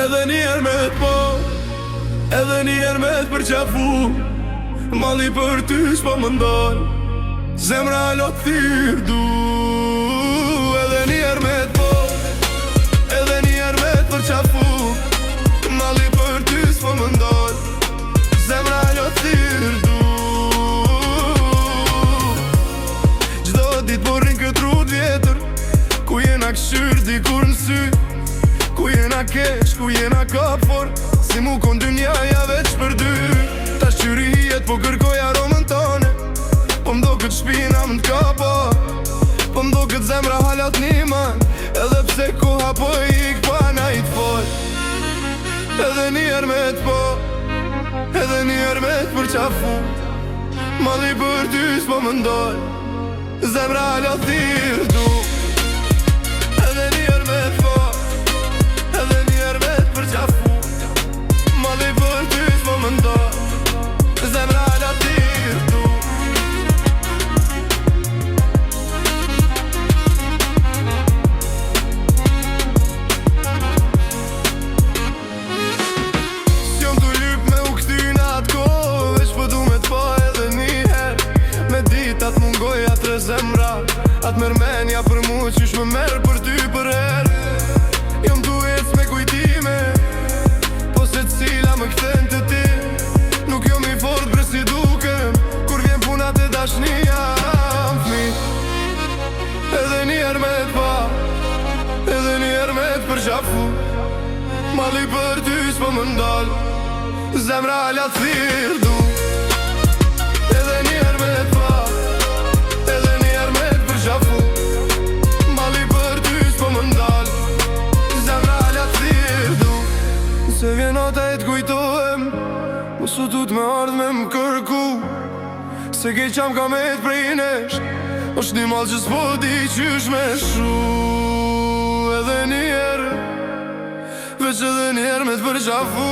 Edhe njerë me t'po, edhe njerë me t'përqafu, mali për ty s'po më ndal, zemra lo t'thirë du. Edhe njerë me t'po, edhe njerë me t'përqafu, mali për ty s'po më ndal, zemra lo t'thirë du. Gjdo dit porrin këtë rrut vjetër, ku jena këshyr dikur në sy, ku jena kesh, ku jena kapfor, si mu kon dynjaja veç për dy. Ta shqyri hijet po kërkoj aromën tone, po mdo këtë shpina më t'kapa, po mdo këtë zemra halat niman, edhe pse koha po ik pa na i t'fol. Edhe njerë me t'po, edhe njerë me t'përqafu, mali për ty s'po më ndoj, zemra halat thirë du. Edhe njerë me t'po, edhe njerë me t'përqafu, mali për ty s'po më ndoj, zemra halat thirë du. S'jom t'u lyp me u kthyn atë kohë, veç po du me t'po edhe njëherë, me ditat mungoj atre zemra, atë mërmenja për mu qysh më merë për ty për herë. Jom t'u ec me kujtime, po se t'cila më kthen të ti, nuk jom i fort bre si dukem, kur vjen punat e dashnia fmi. Edhe njerë me t'pa, edhe njerë me t'përqafu, mali për ty s'po më ndal, zemra hala t'thirë du. Edhe njerë me t'pa, edhe njerë me t'përqafu, mali për ty s'po më ndal, zemra hala t'thirë du. Se vjen nota e t'kujtohem, mosu tu t'me ardh me më kërku, se ke qam ka me t'prej nesh, është një mal që s'po di qysh me shu. Edhe njerë, veç edhe njerë me t'përqafu,